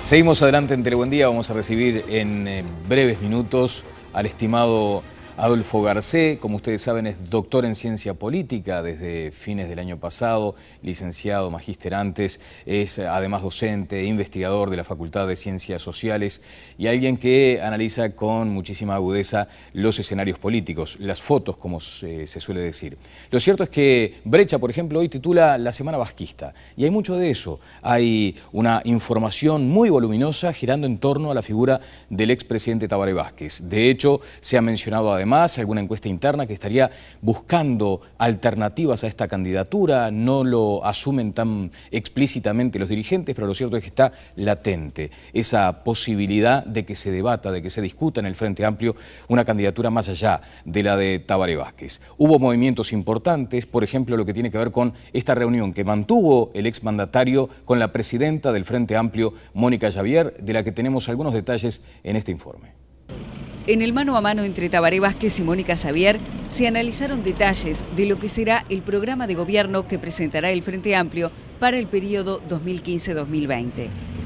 Seguimos adelante en Telebuen Día. Vamos a recibir en breves minutos al estimado Adolfo Garcé. Como ustedes saben, es doctor en ciencia política desde fines del año pasado, licenciado, magíster antes, es además docente, investigador de la Facultad de Ciencias Sociales y alguien que analiza con muchísima agudeza los escenarios políticos, las fotos, como se suele decir. Lo cierto es que Brecha, por ejemplo, hoy titula La Semana Vasquista y hay mucho de eso. Hay una información muy voluminosa girando en torno a la figura del expresidente Tabaré Vázquez. De hecho, se ha mencionado además alguna encuesta interna que estaría buscando alternativas a esta candidatura. No lo asumen tan explícitamente los dirigentes, pero lo cierto es que está latente esa posibilidad de que se debata, de que se discuta en el Frente Amplio una candidatura más allá de la de Tabaré Vázquez. Hubo movimientos importantes, por ejemplo, lo que tiene que ver con esta reunión que mantuvo el exmandatario con la presidenta del Frente Amplio, Mónica Javier, de la que tenemos algunos detalles en este informe. En el mano a mano entre Tabaré Vázquez y Mónica Javier se analizaron detalles de lo que será el programa de gobierno que presentará el Frente Amplio para el periodo 2015-2020.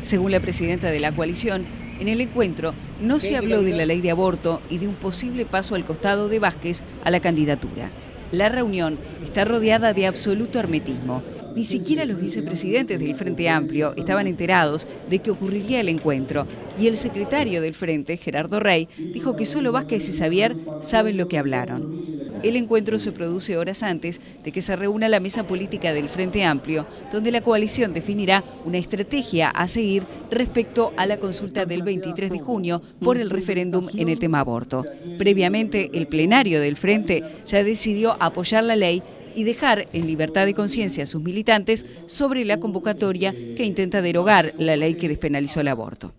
Según la presidenta de la coalición, en el encuentro no se habló de la ley de aborto y de un posible paso al costado de Vázquez a la candidatura. La reunión está rodeada de absoluto hermetismo. Ni siquiera los vicepresidentes del Frente Amplio estaban enterados de que ocurriría el encuentro y el secretario del Frente, Gerardo Rey, dijo que solo Vázquez y Javier saben lo que hablaron. El encuentro se produce horas antes de que se reúna la mesa política del Frente Amplio, donde la coalición definirá una estrategia a seguir respecto a la consulta del 23 de junio por el referéndum en el tema aborto. Previamente, el plenario del Frente ya decidió apoyar la ley y dejar en libertad de conciencia a sus militantes sobre la convocatoria que intenta derogar la ley que despenalizó el aborto.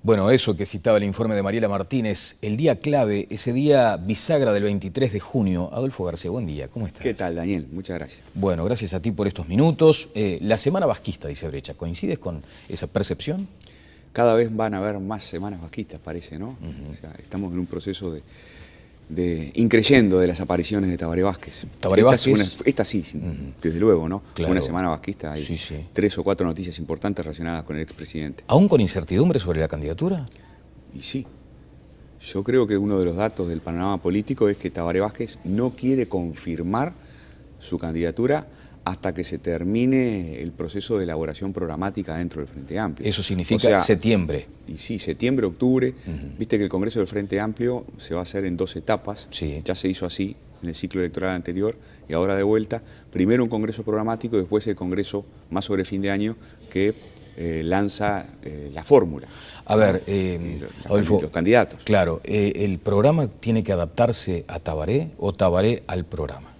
Bueno, eso que citaba el informe de Mariela Martínez, el día clave, ese día bisagra del 23 de junio. Adolfo García, buen día, ¿cómo estás? ¿Qué tal, Daniel? Muchas gracias. Bueno, gracias a ti por estos minutos. La semana vasquista, dice Brecha, ¿coincides con esa percepción? Cada vez van a haber más semanas vasquistas, parece, ¿no? O sea, estamos en un proceso de increyendo de las apariciones de Tabaré Vázquez. Esta sí, desde luego, ¿no? Claro. Una semana vasquista, hay 3 o 4 noticias importantes relacionadas con el expresidente. ¿Aún con incertidumbre sobre la candidatura? Y sí. Yo creo que uno de los datos del panorama político es que Tabaré Vázquez no quiere confirmar su candidatura hasta que se termine el proceso de elaboración programática dentro del Frente Amplio. Eso significa septiembre. Y sí, septiembre, octubre. Viste que el Congreso del Frente Amplio se va a hacer en 2 etapas. Sí. Ya se hizo así en el ciclo electoral anterior y ahora de vuelta. Primero un Congreso programático y después el Congreso más sobre fin de año que lanza la fórmula. A ver, Adolfo, los candidatos. Claro, ¿el programa tiene que adaptarse a Tabaré o Tabaré al programa?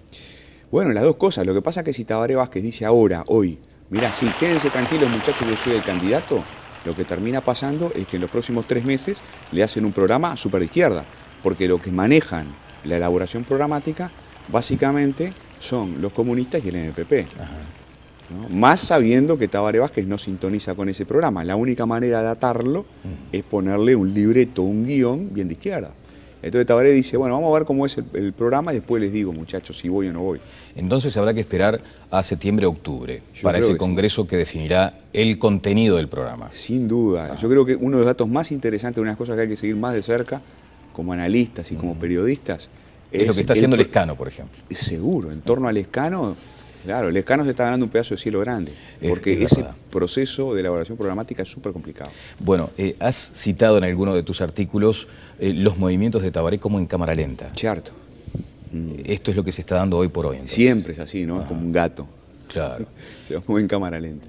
Bueno, las dos cosas. Lo que pasa es que si Tabaré Vázquez dice ahora, hoy, mirá, sí, quédense tranquilos muchachos, yo soy el candidato, lo que termina pasando es que en los próximos 3 meses le hacen un programa súper de izquierda, porque lo que manejan la elaboración programática básicamente son los comunistas y el NPP. ¿No? Más sabiendo que Tabaré Vázquez no sintoniza con ese programa. La única manera de atarlo es ponerle un libreto, un guión bien de izquierda. Entonces Tabaré dice, bueno, vamos a ver cómo es el programa y después les digo, muchachos, si voy o no voy. Entonces habrá que esperar a septiembre-octubre para ese congreso que definirá el contenido del programa. Sin duda. Yo creo que uno de los datos más interesantes, una de las cosas que hay que seguir más de cerca, como analistas y como periodistas, es lo que está haciendo el Lescano, por ejemplo. Seguro, en torno al Lescano, claro, el Lescano se está ganando un pedazo de cielo grande, porque ese proceso de elaboración programática es súper complicado. Bueno, has citado en alguno de tus artículos los movimientos de Tabaré como en cámara lenta. Cierto. Esto es lo que se está dando hoy por hoy. Entonces. Siempre es así, ¿no? Es como un gato. Claro. Se mueve en cámara lenta.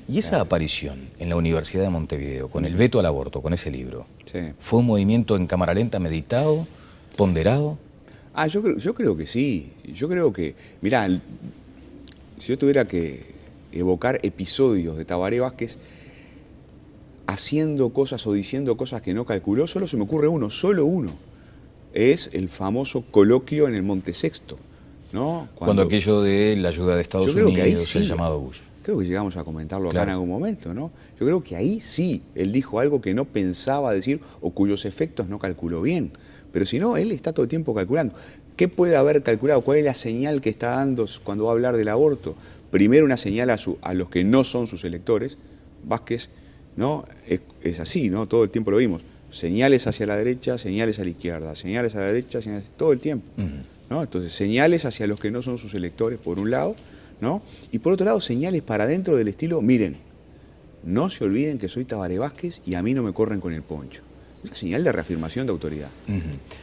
Y esa aparición en la Universidad de Montevideo, con el veto al aborto, con ese libro, sí. ¿fue un movimiento en cámara lenta meditado, ponderado? Yo creo que sí. Yo creo que, mirá, si yo tuviera que evocar episodios de Tabaré Vázquez haciendo cosas o diciendo cosas que no calculó, solo se me ocurre uno, solo uno. Es el famoso coloquio en el Monte Sexto, ¿no? Cuando aquello de la ayuda de Estados Unidos, el llamado Bush. Creo que llegamos a comentarlo acá claro. en algún momento, ¿no? Yo creo que ahí sí, él dijo algo que no pensaba decir o cuyos efectos no calculó bien. Pero si no, él está todo el tiempo calculando. ¿Qué puede haber calculado? ¿Cuál es la señal que está dando cuando va a hablar del aborto? Primero una señal a los que no son sus electores. Vázquez ¿no? Es así, ¿no? Todo el tiempo lo vimos. Señales hacia la derecha, señales a la izquierda, señales a la derecha, señales todo el tiempo, ¿no? Entonces, señales hacia los que no son sus electores, por un lado, ¿no? Y por otro lado, señales para adentro del estilo, miren, no se olviden que soy Tabaré Vázquez y a mí no me corren con el poncho. Una señal de reafirmación de autoridad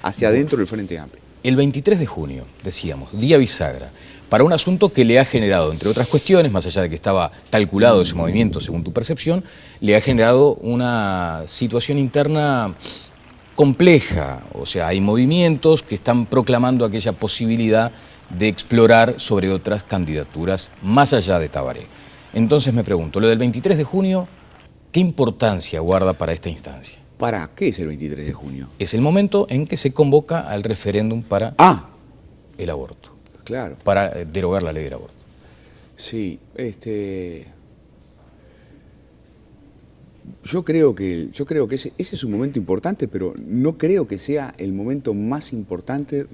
hacia adentro del Frente Amplio. El 23 de junio, decíamos, día bisagra, para un asunto que le ha generado, entre otras cuestiones, más allá de que estaba calculado ese movimiento según tu percepción, le ha generado una situación interna compleja. O sea, hay movimientos que están proclamando aquella posibilidad de explorar sobre otras candidaturas más allá de Tabaré. Entonces me pregunto, lo del 23 de junio, ¿qué importancia guarda para esta instancia? ¿Para qué es el 23 de junio? Es el momento en que se convoca al referéndum para el aborto. Claro. Para derogar la ley del aborto. Sí, yo creo que ese es un momento importante, pero no creo que sea el momento más importante.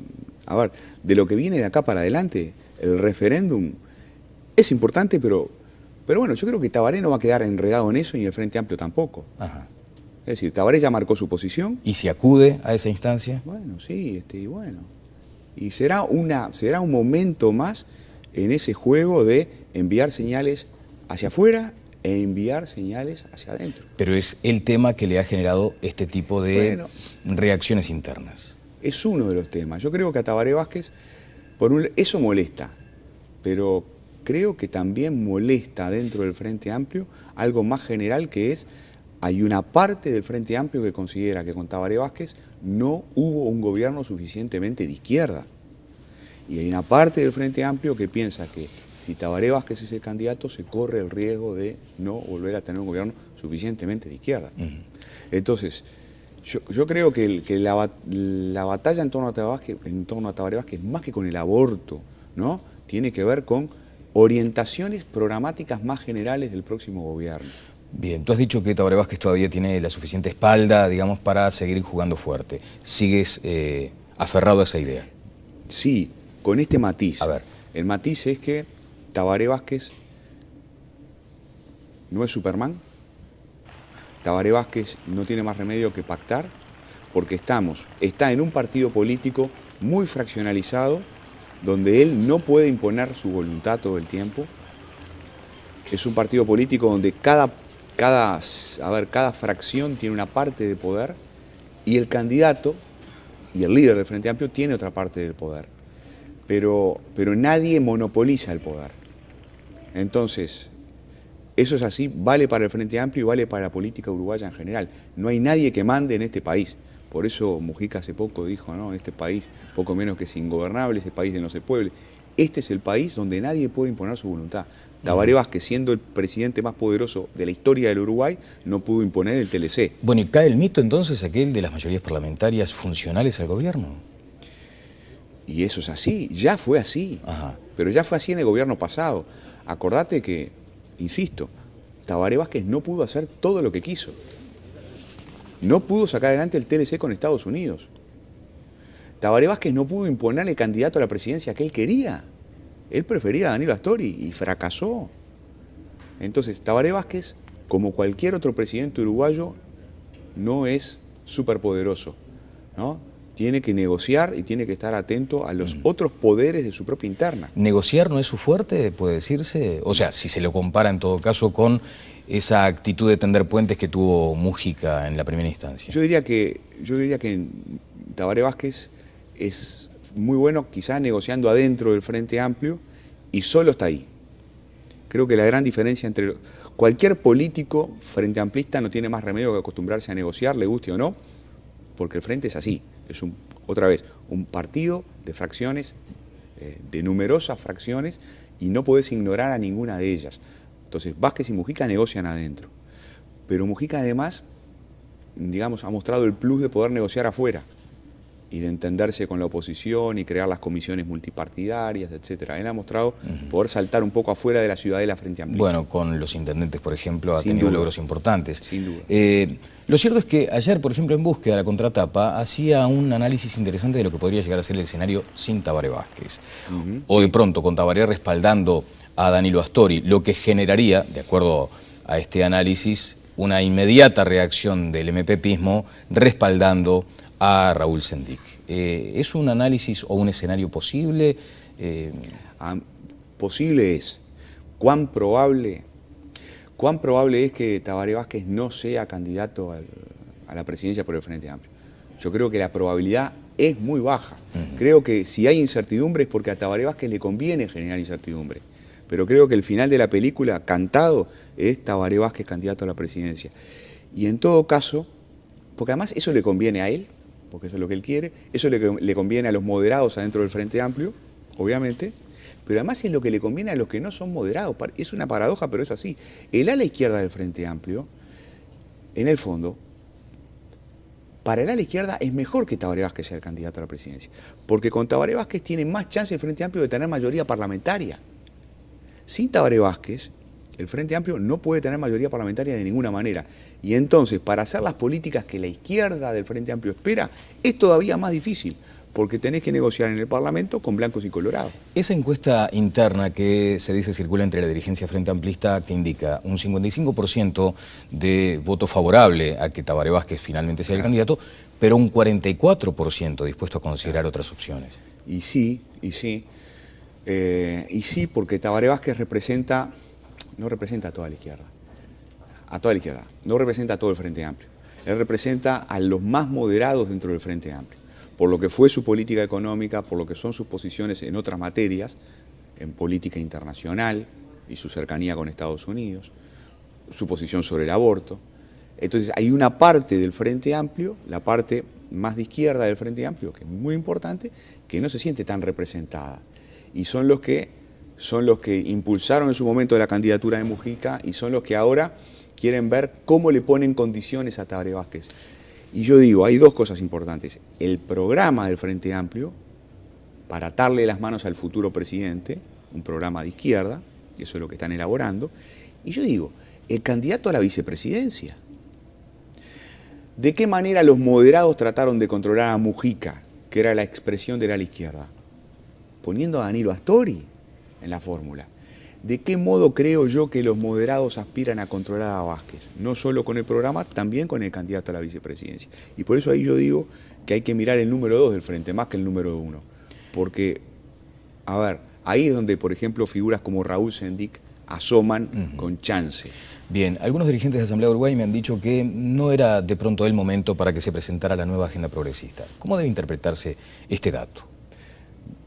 A ver, de lo que viene de acá para adelante, el referéndum es importante, pero bueno, yo creo que Tabaré no va a quedar enredado en eso, ni el Frente Amplio tampoco. Ajá. Es decir, Tabaré ya marcó su posición. ¿Y si acude a esa instancia? Bueno, sí, y bueno. Y será un momento más en ese juego de enviar señales hacia afuera e enviar señales hacia adentro. Pero es el tema que le ha generado este tipo de reacciones internas. Es uno de los temas. Yo creo que a Tabaré Vázquez, eso molesta, pero creo que también molesta dentro del Frente Amplio algo más general, que es, hay una parte del Frente Amplio que considera que con Tabaré Vázquez no hubo un gobierno suficientemente de izquierda. Y hay una parte del Frente Amplio que piensa que si Tabaré Vázquez es el candidato, se corre el riesgo de no volver a tener un gobierno suficientemente de izquierda. Entonces, yo creo que la batalla en torno a Tabaré Vázquez, más que con el aborto, ¿no?, tiene que ver con orientaciones programáticas más generales del próximo gobierno. Bien, tú has dicho que Tabaré Vázquez todavía tiene la suficiente espalda, digamos, para seguir jugando fuerte. ¿Sigues aferrado a esa idea? Sí, con este matiz. A ver. El matiz es que Tabaré Vázquez no es Superman. Tabaré Vázquez no tiene más remedio que pactar, porque está en un partido político muy fraccionalizado, donde él no puede imponer su voluntad todo el tiempo. Es un partido político donde cada fracción tiene una parte de poder, y el candidato y el líder del Frente Amplio tiene otra parte del poder. Pero nadie monopoliza el poder. Entonces, eso es así, vale para el Frente Amplio y vale para la política uruguaya en general. No hay nadie que mande en este país. Por eso Mujica hace poco dijo, ¿no?, este país poco menos que es ingobernable, este país de no se puede. Este es el país donde nadie puede imponer su voluntad. Tabaré Vázquez, siendo el presidente más poderoso de la historia del Uruguay, no pudo imponer el TLC. Bueno, ¿y cae el mito entonces aquel de las mayorías parlamentarias funcionales al gobierno? Y eso es así, ya fue así. Ajá. Pero ya fue así en el gobierno pasado. Acordate que, insisto, Tabaré Vázquez no pudo hacer todo lo que quiso. No pudo sacar adelante el TLC con Estados Unidos. Tabaré Vázquez no pudo imponer el candidato a la presidencia que él quería. Él prefería a Danilo Astori y fracasó. Entonces, Tabaré Vázquez, como cualquier otro presidente uruguayo, no es superpoderoso, ¿no? Tiene que negociar y tiene que estar atento a los otros poderes de su propia interna. ¿Negociar no es su fuerte, puede decirse? O sea, si se lo compara en todo caso con esa actitud de tender puentes que tuvo Mujica en la primera instancia. Yo diría que Tabaré Vázquez es muy bueno quizás negociando adentro del Frente Amplio y solo está ahí. Creo que la gran diferencia entre cualquier político frente amplista no tiene más remedio que acostumbrarse a negociar, le guste o no, porque el Frente es así, es otra vez un partido de fracciones, de numerosas fracciones, y no podés ignorar a ninguna de ellas. Entonces Vázquez y Mujica negocian adentro, pero Mujica además, digamos, ha mostrado el plus de poder negociar afuera y de entenderse con la oposición y crear las comisiones multipartidarias, etcétera. Él ha mostrado poder saltar un poco afuera de la ciudadela frente amplio. Bueno, con los intendentes, por ejemplo, ha tenido logros importantes. Sin duda. Lo cierto es que ayer, por ejemplo, en Búsqueda, la contratapa, hacía un análisis interesante de lo que podría llegar a ser el escenario sin Tabaré Vázquez. O de pronto, con Tabaré respaldando a Danilo Astori, lo que generaría, de acuerdo a este análisis, una inmediata reacción del MPPismo respaldando a Raúl Sendic. ¿Es un análisis o un escenario posible? Posible es. ¿Cuán probable es que Tabaré Vázquez no sea candidato a la presidencia por el Frente Amplio? Yo creo que la probabilidad es muy baja. Creo que si hay incertidumbre es porque a Tabaré Vázquez le conviene generar incertidumbre. Pero creo que el final de la película, cantado, es Tabaré Vázquez candidato a la presidencia. Y en todo caso, porque además eso le conviene a él, porque eso es lo que él quiere, eso le conviene a los moderados adentro del Frente Amplio, obviamente, pero además es lo que le conviene a los que no son moderados. Es una paradoja, pero es así. El ala izquierda del Frente Amplio, en el fondo, para el ala izquierda es mejor que Tabaré Vázquez sea el candidato a la presidencia, porque con Tabaré Vázquez tiene más chance el Frente Amplio de tener mayoría parlamentaria. Sin Tabaré Vázquez, el Frente Amplio no puede tener mayoría parlamentaria de ninguna manera. Y entonces, para hacer las políticas que la izquierda del Frente Amplio espera, es todavía más difícil, porque tenés que negociar en el Parlamento con blancos y colorados. Esa encuesta interna que se dice circula entre la dirigencia Frente Amplista, que indica un 55% de voto favorable a que Tabaré Vázquez finalmente sea el candidato, pero un 44% dispuesto a considerar otras opciones. Y sí, porque Tabaré Vázquez no representa a toda la izquierda. No representa a todo el Frente Amplio. Él representa a los más moderados dentro del Frente Amplio, por lo que fue su política económica, por lo que son sus posiciones en otras materias, en política internacional y su cercanía con Estados Unidos, su posición sobre el aborto. Entonces hay una parte del Frente Amplio, la parte más de izquierda del Frente Amplio, que es muy importante, que no se siente tan representada. Y son los que impulsaron en su momento la candidatura de Mujica y son los que ahora quieren ver cómo le ponen condiciones a Tabaré Vázquez. Y yo digo, hay dos cosas importantes. El programa del Frente Amplio, para atarle las manos al futuro presidente, un programa de izquierda, y eso es lo que están elaborando. Y yo digo, el candidato a la vicepresidencia. ¿De qué manera los moderados trataron de controlar a Mujica, que era la expresión de la izquierda? Poniendo a Danilo Astori en la fórmula. ¿De qué modo creo yo que los moderados aspiran a controlar a Vázquez? No solo con el programa, también con el candidato a la vicepresidencia. Y por eso ahí yo digo que hay que mirar el número 2 del frente, más que el número 1. Porque, a ver, ahí es donde, por ejemplo, figuras como Raúl Sendic asoman con chance. Bien, algunos dirigentes de Asamblea de Uruguay me han dicho que no era de pronto el momento para que se presentara la nueva agenda progresista. ¿Cómo debe interpretarse este dato?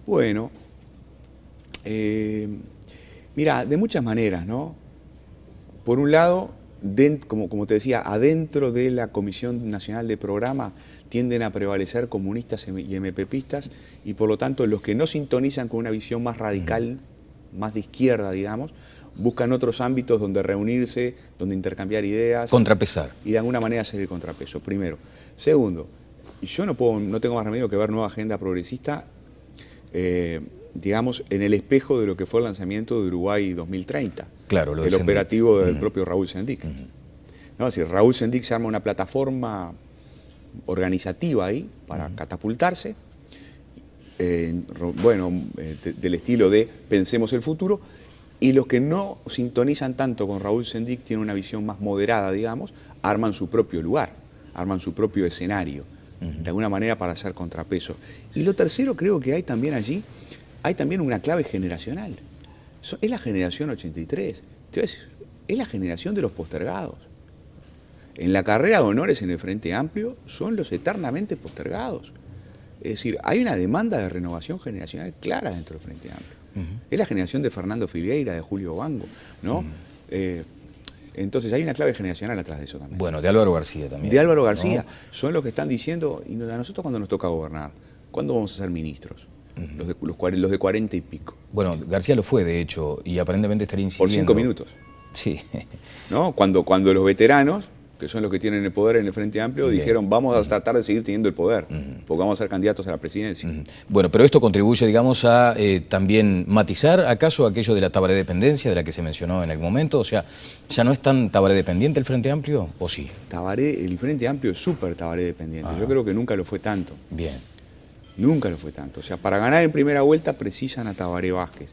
Bueno, mira, de muchas maneras, ¿no? Por un lado, como te decía, adentro de la Comisión Nacional de Programa tienden a prevalecer comunistas y MPPistas y por lo tanto los que no sintonizan con una visión más radical, más de izquierda, digamos, buscan otros ámbitos donde reunirse, donde intercambiar ideas. Contrapesar. Y de alguna manera hacer el contrapeso, primero. Segundo, yo no tengo más remedio que ver nueva agenda progresista digamos, en el espejo de lo que fue el lanzamiento de Uruguay 2030. Claro, el operativo del propio Raúl Sendic. ¿No? Es decir, Raúl Sendic se arma una plataforma organizativa ahí para catapultarse, del estilo de pensemos el futuro, y los que no sintonizan tanto con Raúl Sendic, tienen una visión más moderada, digamos, arman su propio lugar, arman su propio escenario, de alguna manera para hacer contrapeso. Y lo tercero, creo que hay también allí, hay también una clave generacional. Es la generación 83, es la generación de los postergados. En la carrera de honores en el Frente Amplio son los eternamente postergados. Es decir, hay una demanda de renovación generacional clara dentro del Frente Amplio. Es la generación de Fernando Filgueira, de Julio Bango, ¿no? Entonces hay una clave generacional atrás de eso también. Bueno, de Álvaro García también. De Álvaro García, ¿no? Son los que están diciendo, y a nosotros cuando nos toca gobernar, ¿cuándo vamos a ser ministros? Los de 40 y pico. Bueno, García lo fue, de hecho, y aparentemente estaría incidiendo. Por 5 minutos. Sí. ¿No? Cuando los veteranos, que son los que tienen el poder en el Frente Amplio, dijeron vamos a tratar de seguir teniendo el poder, porque vamos a ser candidatos a la presidencia. Bueno, pero esto contribuye, digamos, a también matizar, ¿acaso aquello de la Tabaré dependencia de la que se mencionó en algún momento? O sea, ¿ya no es tan Tabaré dependiente el Frente Amplio, o sí? El Frente Amplio es súper Tabaré dependiente. Yo creo que nunca lo fue tanto. Bien. Nunca lo fue tanto. O sea, para ganar en primera vuelta precisan a Tabaré Vázquez.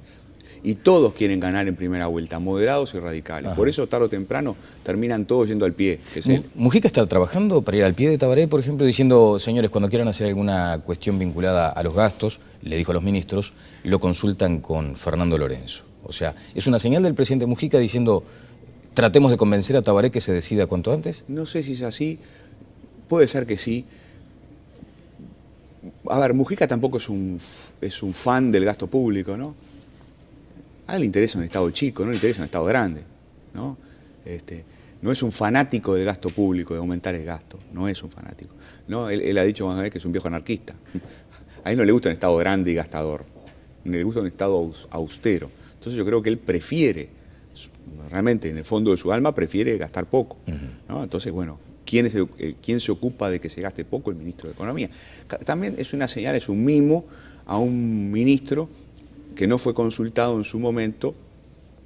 Y todos quieren ganar en primera vuelta, moderados y radicales. Ajá. Por eso, tarde o temprano, terminan todos yendo al pie. Que es él. Mujica está trabajando para ir al pie de Tabaré, por ejemplo, diciendo, señores, cuando quieran hacer alguna cuestión vinculada a los gastos, le dijo a los ministros, lo consultan con Fernando Lorenzo. O sea, es una señal del presidente Mujica diciendo, tratemos de convencer a Tabaré que se decida cuanto antes. No sé si es así, puede ser que sí. A ver, Mujica tampoco es un fan del gasto público, ¿no? A él le interesa un Estado chico, no le interesa un Estado grande, ¿no? No es un fanático del gasto público, de aumentar el gasto, no es un fanático. ¿No? Él ha dicho más una vez que es un viejo anarquista. A él no le gusta un Estado grande y gastador, le gusta un Estado austero. Entonces yo creo que él prefiere, realmente en el fondo de su alma, prefiere gastar poco, ¿no? Entonces, bueno, ¿quién se ocupa de que se gaste poco? El ministro de Economía. También es una señal, es un mimo a un ministro que no fue consultado en su momento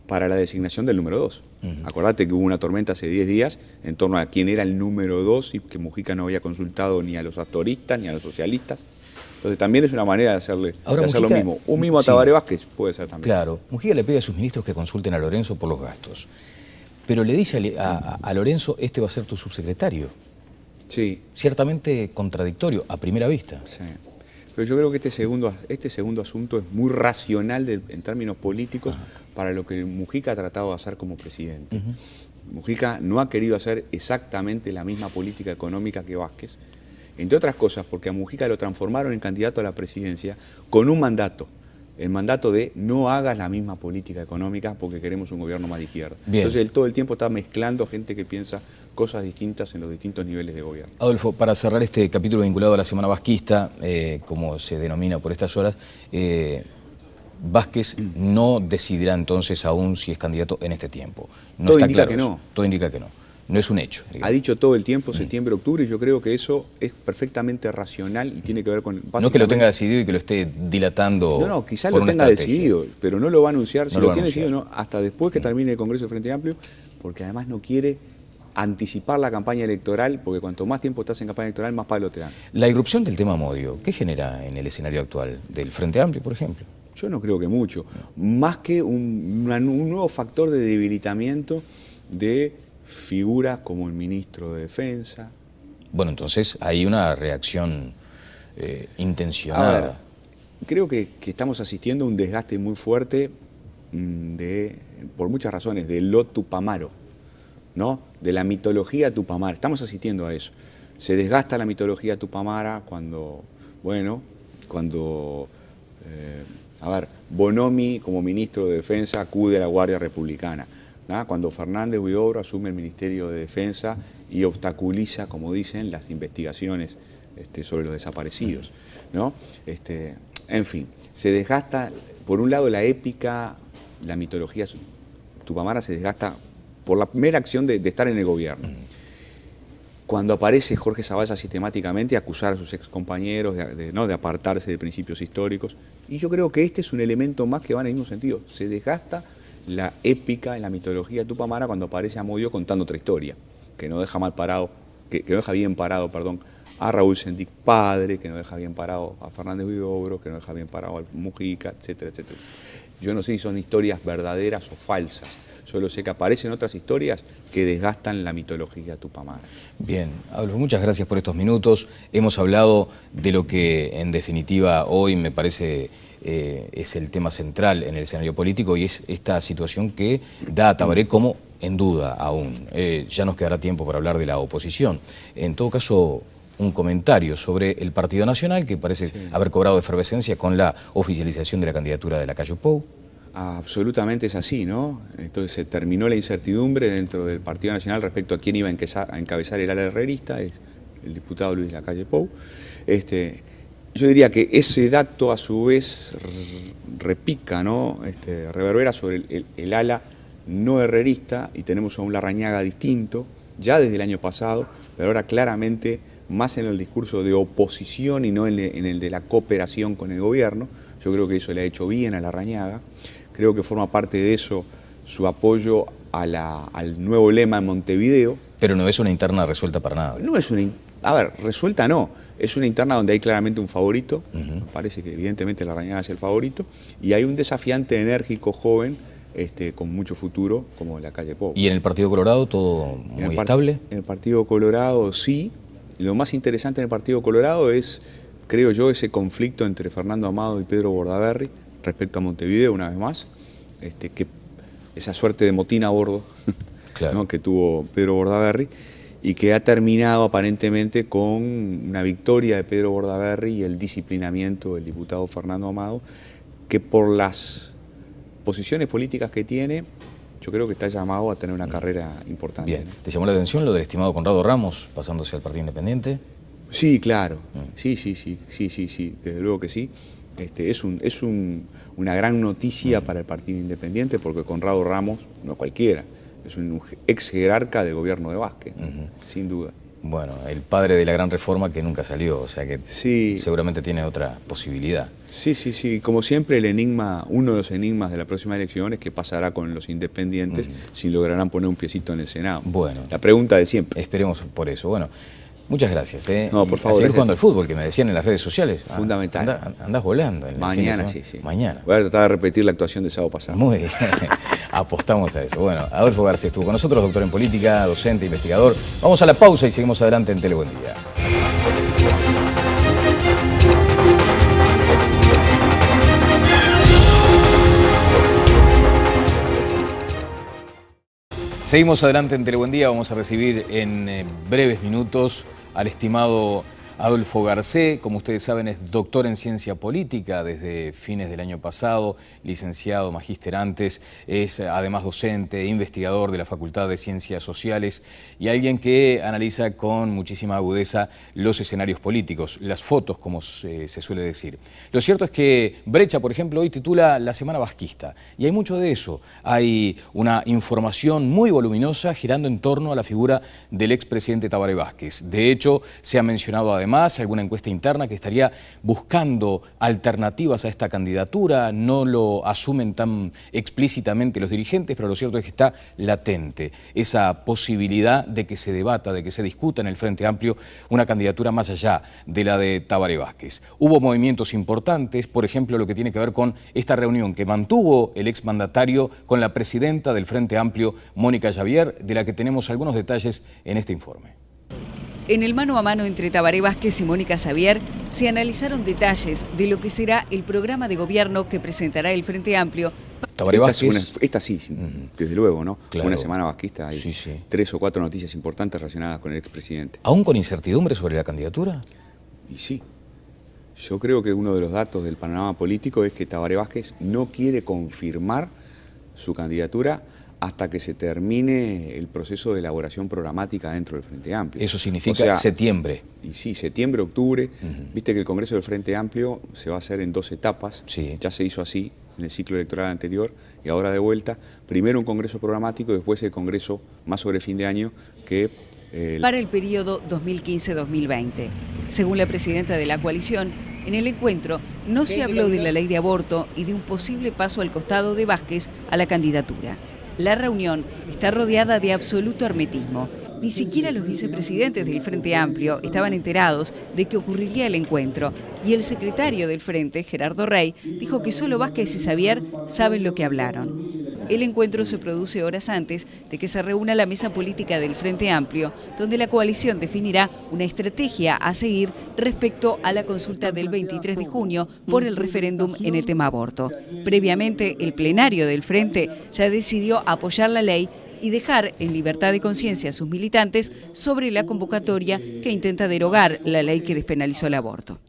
para la designación del número 2. Acordate que hubo una tormenta hace 10 días en torno a quién era el número 2 y que Mujica no había consultado ni a los astoristas ni a los socialistas. Entonces también es una manera de hacer lo mismo. Un mimo a Tabaré Vázquez puede ser también. Claro, Mujica le pide a sus ministros que consulten a Lorenzo por los gastos. Pero le dice a Lorenzo, este va a ser tu subsecretario. Sí. Ciertamente contradictorio, a primera vista. Sí. Pero yo creo que este segundo asunto es muy racional en términos políticos para lo que Mujica ha tratado de hacer como presidente. Mujica no ha querido hacer exactamente la misma política económica que Vázquez, entre otras cosas porque a Mujica lo transformaron en candidato a la presidencia con un mandato. El mandato de no hagas la misma política económica porque queremos un gobierno más de izquierda. Bien. Entonces él todo el tiempo está mezclando gente que piensa cosas distintas en los distintos niveles de gobierno. Adolfo, para cerrar este capítulo vinculado a la Semana Vasquista, como se denomina por estas horas, Vázquez no decidirá entonces aún si es candidato en este tiempo. No todo está indica claro que eso. no. Todo indica que no. No es un hecho. Ha dicho todo el tiempo, septiembre, octubre, y yo creo que eso es perfectamente racional y tiene que ver con... No es que lo tenga decidido y que lo esté dilatando. No, quizás lo tenga decidido, pero no lo va a anunciar. Si lo tiene decidido, no, hasta después que termine el Congreso de Frente Amplio, porque además no quiere anticipar la campaña electoral, porque cuanto más tiempo estás en campaña electoral, más palo te dan. La irrupción del tema Modio, ¿qué genera en el escenario actual del Frente Amplio, por ejemplo? Yo no creo que mucho. Más que un nuevo factor de debilitamiento de figuras como el ministro de Defensa. Bueno, entonces hay una reacción intencionada. A ver, creo que estamos asistiendo a un desgaste muy fuerte por muchas razones, de lo tupamaro, ¿no? De la mitología tupamara. Estamos asistiendo a eso. Se desgasta la mitología tupamara cuando Bonomi como ministro de Defensa acude a la Guardia Republicana. Cuando Fernández Huidobro asume el Ministerio de Defensa y obstaculiza, como dicen, las investigaciones sobre los desaparecidos, ¿no? En fin, se desgasta, por un lado la épica, la mitología tupamara se desgasta por la mera acción de estar en el gobierno. Cuando aparece Jorge Zavala sistemáticamente a acusar a sus excompañeros de apartarse de principios históricos, y yo creo que este es un elemento más que va en el mismo sentido, se desgasta la épica en la mitología tupamara cuando aparece Amodio contando otra historia, que no deja bien parado a Raúl Sendic padre, que no deja bien parado a Fernández Huidobro, que no deja bien parado a Mujica, etcétera, etcétera. Yo no sé si son historias verdaderas o falsas, solo sé que aparecen otras historias que desgastan la mitología tupamara. Bien, Adolfo, muchas gracias por estos minutos. Hemos hablado de lo que en definitiva hoy me parece es el tema central en el escenario político y es esta situación que da a Tabaré como en duda aún. Ya nos quedará tiempo para hablar de la oposición. En todo caso, un comentario sobre el Partido Nacional que parece haber cobrado efervescencia con la oficialización de la candidatura de Lacalle Pou. Absolutamente es así, ¿no? Entonces se terminó la incertidumbre dentro del Partido Nacional respecto a quién iba a encabezar el ala herrerista, es el diputado Luis Lacalle Pou. Yo diría que ese dato a su vez repica, ¿no? Reverbera sobre el ala no herrerista y tenemos a un Larrañaga distinto, ya desde el año pasado, pero ahora claramente más en el discurso de oposición y no en el de la cooperación con el gobierno. Yo creo que eso le ha hecho bien a Larrañaga. Creo que forma parte de eso su apoyo al nuevo lema en Montevideo. Pero no es una interna resuelta para nada. No es una A ver, resuelta no. Es una interna donde hay claramente un favorito. Me parece que evidentemente Larrañaga es el favorito. Y hay un desafiante enérgico, joven, con mucho futuro, como la calle Pou. ¿Y en el Partido Colorado todo muy estable? En el Partido Colorado sí. Lo más interesante en el Partido Colorado es, creo yo, ese conflicto entre Fernando Amado y Pedro Bordaberry respecto a Montevideo, una vez más. Que esa suerte de motín a bordo, claro, ¿no?, que tuvo Pedro Bordaberry, y que ha terminado aparentemente con una victoria de Pedro Bordaberry y el disciplinamiento del diputado Fernando Amado, que por las posiciones políticas que tiene, yo creo que está llamado a tener una carrera importante. Bien. ¿Te llamó la atención lo del estimado Conrado Ramos pasándose al Partido Independiente? Sí, claro. Sí, desde luego que sí. Es una gran noticia para el Partido Independiente, porque Conrado Ramos, no cualquiera, es un ex jerarca del gobierno de Vázquez, sin duda. Bueno, el padre de la gran reforma que nunca salió, o sea que sí, seguramente tiene otra posibilidad. Sí. Como siempre, el enigma, uno de los enigmas de la próxima elección es qué pasará con los independientes si lograrán poner un piecito en el Senado. Bueno. La pregunta de siempre. Esperemos por eso. Bueno, muchas gracias. No, por favor. A seguir jugando al fútbol, que me decían en las redes sociales. Fundamental. Andás volando. Mañana, sí. Mañana. Voy a tratar de repetir la actuación del sábado pasado. Muy bien. Apostamos a eso. Bueno, Adolfo Garcés estuvo con nosotros, doctor en política, docente, investigador. Vamos a la pausa y seguimos adelante en Tele Buen Día. Seguimos adelante en Tele Buen Día. Vamos a recibir en breves minutos al estimado Adolfo Garcés. Como ustedes saben, es doctor en ciencia política desde fines del año pasado, licenciado, magíster antes, es además docente, investigador de la Facultad de Ciencias Sociales y alguien que analiza con muchísima agudeza los escenarios políticos, las fotos, como se suele decir. Lo cierto es que Brecha, por ejemplo, hoy titula La Semana Vasquista, y hay mucho de eso. Hay una información muy voluminosa girando en torno a la figura del expresidente Tabaré Vázquez. De hecho, se ha mencionado además alguna encuesta interna que estaría buscando alternativas a esta candidatura. No lo asumen tan explícitamente los dirigentes, pero lo cierto es que está latente esa posibilidad de que se debata, de que se discuta en el Frente Amplio una candidatura más allá de la de Tabaré Vázquez. Hubo movimientos importantes, por ejemplo, lo que tiene que ver con esta reunión que mantuvo el exmandatario con la presidenta del Frente Amplio, Mónica Javier, de la que tenemos algunos detalles en este informe. En el mano a mano entre Tabaré Vázquez y Mónica Javier se analizaron detalles de lo que será el programa de gobierno que presentará el Frente Amplio. Tabaré Vázquez... Esta sí, desde luego, ¿no? Claro. Una semana vasquista, hay 3 o 4 noticias importantes relacionadas con el expresidente. ¿Aún con incertidumbre sobre la candidatura? Y sí. Yo creo que uno de los datos del panorama político es que Tabaré Vázquez no quiere confirmar su candidatura hasta que se termine el proceso de elaboración programática dentro del Frente Amplio. Eso significa septiembre. Y sí, septiembre, octubre. Viste que el Congreso del Frente Amplio se va a hacer en 2 etapas. Sí. Ya se hizo así en el ciclo electoral anterior y ahora de vuelta. Primero un Congreso programático y después el Congreso más sobre fin de año que... para el periodo 2015-2020. Según la presidenta de la coalición, en el encuentro no se habló de la ley de aborto y de un posible paso al costado de Vázquez a la candidatura. La reunión está rodeada de absoluto hermetismo. Ni siquiera los vicepresidentes del Frente Amplio estaban enterados de que ocurriría el encuentro y el secretario del Frente, Gerardo Rey, dijo que solo Vázquez y Javier saben lo que hablaron. El encuentro se produce horas antes de que se reúna la mesa política del Frente Amplio, donde la coalición definirá una estrategia a seguir respecto a la consulta del 23 de junio por el referéndum en el tema aborto. Previamente, el plenario del Frente ya decidió apoyar la ley y dejar en libertad de conciencia a sus militantes sobre la convocatoria que intenta derogar la ley que despenalizó el aborto.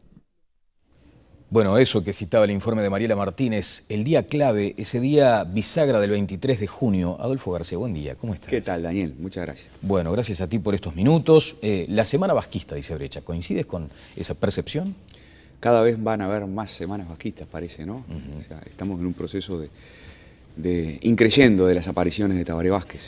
Bueno, eso que citaba el informe de Mariela Martínez, el día clave, ese día bisagra del 23 de junio. Adolfo Garcés, buen día, ¿cómo estás? ¿Qué tal, Daniel? Muchas gracias. Bueno, gracias a ti por estos minutos. La semana vasquista, dice Brecha, ¿coincides con esa percepción? Cada vez van a haber más semanas vasquistas, parece, ¿no? O sea, estamos en un proceso de increyendo de las apariciones de Tabaré Vázquez.